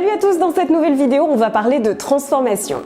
Salut à tous, dans cette nouvelle vidéo, on va parler de transformation.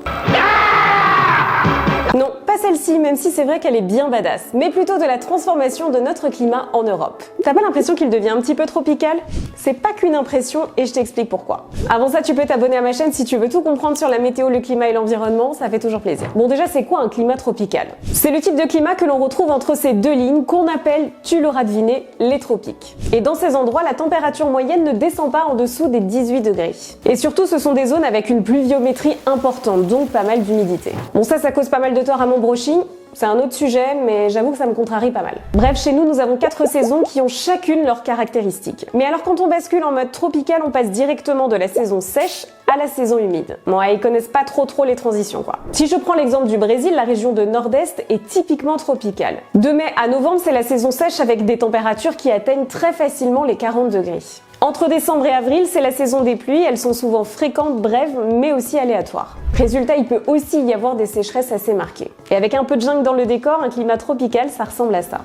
Non, pas celle-ci, même si c'est vrai qu'elle est bien badass, mais plutôt de la transformation de notre climat en Europe. T'as pas l'impression qu'il devient un petit peu tropical? C'est pas qu'une impression et je t'explique pourquoi. Avant ça, tu peux t'abonner à ma chaîne si tu veux tout comprendre sur la météo, le climat et l'environnement, ça fait toujours plaisir. Bon, déjà, c'est quoi un climat tropical? C'est le type de climat que l'on retrouve entre ces deux lignes qu'on appelle, tu l'auras deviné, les tropiques. Et dans ces endroits, la température moyenne ne descend pas en dessous des 18 degrés. Et surtout, ce sont des zones avec une pluviométrie importante, donc pas mal d'humidité. Bon, ça cause pas mal de tort à mon brushing. C'est un autre sujet, mais j'avoue que ça me contrarie pas mal. Bref, chez nous, nous avons 4 saisons qui ont chacune leurs caractéristiques. Mais alors quand on bascule en mode tropical, on passe directement de la saison sèche à la saison humide. Bon, ils connaissent pas trop les transitions, quoi. Si je prends l'exemple du Brésil, la région de Nord-Est est typiquement tropicale. De mai à novembre, c'est la saison sèche avec des températures qui atteignent très facilement les 40 degrés. Entre décembre et avril, c'est la saison des pluies, elles sont souvent fréquentes, brèves, mais aussi aléatoires. Résultat, il peut aussi y avoir des sécheresses assez marquées. Et avec un peu de jungle dans le décor, un climat tropical, ça ressemble à ça.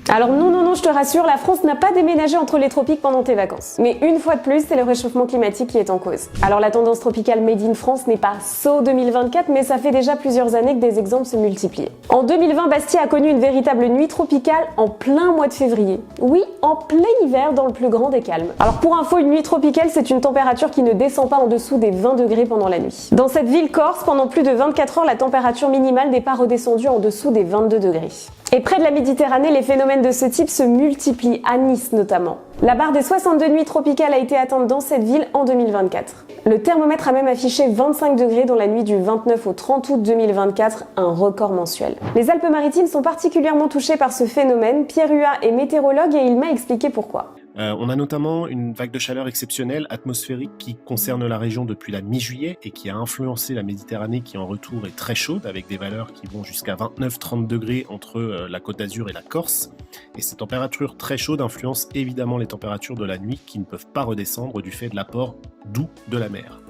Alors non, je te rassure, la France n'a pas déménagé entre les tropiques pendant tes vacances. Mais une fois de plus, c'est le réchauffement climatique qui est en cause. Alors la tendance tropicale Made in France n'est pas so 2024, mais ça fait déjà plusieurs années que des exemples se multiplient. En 2020, Bastia a connu une véritable nuit tropicale en plein mois de février. Oui, en plein hiver dans le plus grand des calmes. Alors pour info, une nuit tropicale, c'est une température qui ne descend pas en dessous des 20 degrés pendant la nuit. Dans cette ville corse, pendant plus de 24 heures, la température minimale n'est pas redescendue en dessous des 22 degrés. Et près de la Méditerranée, les phénomènes de ce type se multiplient, à Nice notamment. La barre des 62 nuits tropicales a été atteinte dans cette ville en 2024. Le thermomètre a même affiché 25 degrés dans la nuit du 29 au 30 août 2024, un record mensuel. Les Alpes-Maritimes sont particulièrement touchées par ce phénomène. Pierre Huat est météorologue et il m'a expliqué pourquoi. On a notamment une vague de chaleur exceptionnelle atmosphérique qui concerne la région depuis la mi-juillet et qui a influencé la Méditerranée qui en retour est très chaude avec des valeurs qui vont jusqu'à 29-30 degrés entre la Côte d'Azur et la Corse. Et ces températures très chaudes influencent évidemment les températures de la nuit qui ne peuvent pas redescendre du fait de l'apport d'eau de la mer.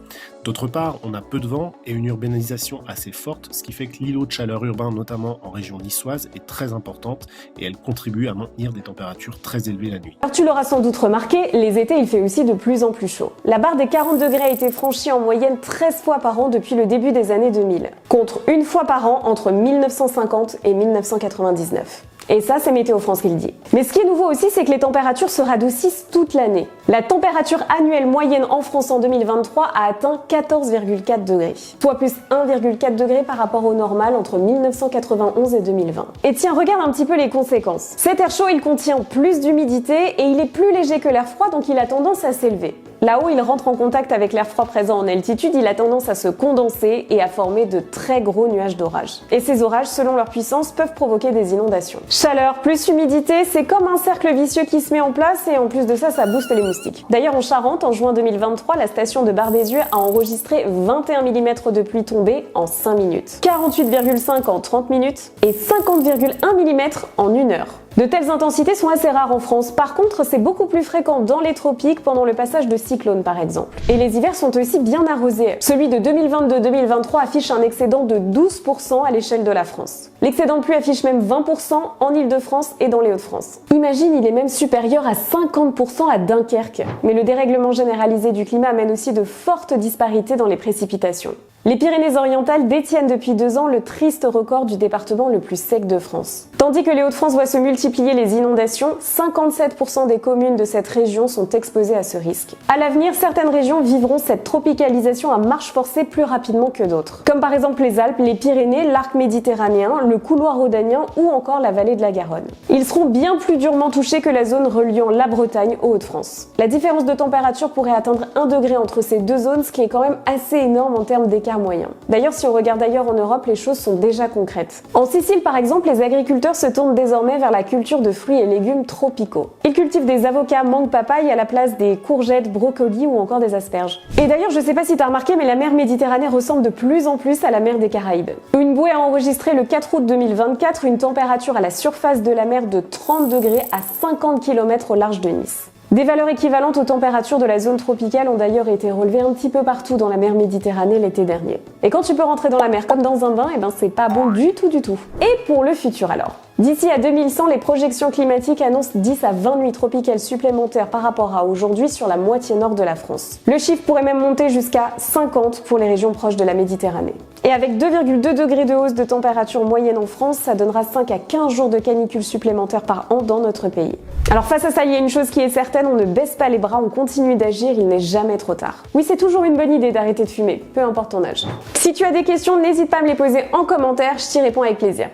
D'autre part, on a peu de vent et une urbanisation assez forte, ce qui fait que l'îlot de chaleur urbain, notamment en région niçoise, est très importante et elle contribue à maintenir des températures très élevées la nuit. Alors tu l'auras sans doute remarqué, les étés il fait aussi de plus en plus chaud. La barre des 40 degrés a été franchie en moyenne 13 fois par an depuis le début des années 2000, contre une fois par an entre 1950 et 1999. Et ça, c'est Météo France qui le dit. Mais ce qui est nouveau aussi, c'est que les températures se radoucissent toute l'année. La température annuelle moyenne en France en 2023 a atteint 14,4 degrés, soit plus 1,4 degré par rapport au normal entre 1991 et 2020. Et tiens, regarde un petit peu les conséquences. Cet air chaud, il contient plus d'humidité et il est plus léger que l'air froid, donc il a tendance à s'élever. Là-haut, il rentre en contact avec l'air froid présent en altitude, il a tendance à se condenser et à former de très gros nuages d'orage. Et ces orages, selon leur puissance, peuvent provoquer des inondations. Chaleur plus humidité, c'est comme un cercle vicieux qui se met en place et en plus de ça, ça booste les moustiques. D'ailleurs, en Charente, en juin 2023, la station de Barbezieux a enregistré 21 mm de pluie tombée en 5 minutes, 48,5 en 30 minutes et 50,1 mm en 1 heure. De telles intensités sont assez rares en France. Par contre, c'est beaucoup plus fréquent dans les tropiques pendant le passage de cyclones par exemple. Et les hivers sont aussi bien arrosés. Celui de 2022-2023 affiche un excédent de 12% à l'échelle de la France. L'excédent de pluie affiche même 20% en Île-de-France et dans les Hauts-de-France. Imagine, il est même supérieur à 50% à Dunkerque. Mais le dérèglement généralisé du climat amène aussi de fortes disparités dans les précipitations. Les Pyrénées-Orientales détiennent depuis 2 ans le triste record du département le plus sec de France. Tandis que les Hauts-de-France voient se multiplier les inondations, 57% des communes de cette région sont exposées à ce risque. À l'avenir, certaines régions vivront cette tropicalisation à marche forcée plus rapidement que d'autres. Comme par exemple les Alpes, les Pyrénées, l'arc méditerranéen, le couloir rhodanien ou encore la vallée de la Garonne. Ils seront bien plus durement touchés que la zone reliant la Bretagne aux Hauts-de-France. La différence de température pourrait atteindre 1 degré entre ces deux zones, ce qui est quand même assez énorme en termes d'écart moyen. D'ailleurs, si on regarde ailleurs en Europe, les choses sont déjà concrètes. En Sicile, par exemple, les agriculteurs se tournent désormais vers la culture de fruits et légumes tropicaux. Ils cultivent des avocats, mangues, papayes à la place des courgettes, brocolis ou encore des asperges. Et d'ailleurs, je sais pas si t'as remarqué, mais la mer Méditerranée ressemble de plus en plus à la mer des Caraïbes. Une bouée a enregistré le 4 août 2024 une température à la surface de la mer de 30 degrés à 50 km au large de Nice. Des valeurs équivalentes aux températures de la zone tropicale ont d'ailleurs été relevées un petit peu partout dans la mer Méditerranée l'été dernier. Et quand tu peux rentrer dans la mer comme dans un bain, et ben c'est pas bon du tout. Et pour le futur alors? D'ici à 2100, les projections climatiques annoncent 10 à 20 nuits tropicales supplémentaires par rapport à aujourd'hui sur la moitié nord de la France. Le chiffre pourrait même monter jusqu'à 50 pour les régions proches de la Méditerranée. Et avec 2,2 degrés de hausse de température moyenne en France, ça donnera 5 à 15 jours de canicule supplémentaires par an dans notre pays. Alors face à ça, il y a une chose qui est certaine, on ne baisse pas les bras, on continue d'agir, il n'est jamais trop tard. Oui, c'est toujours une bonne idée d'arrêter de fumer, peu importe ton âge. Si tu as des questions, n'hésite pas à me les poser en commentaire, je t'y réponds avec plaisir.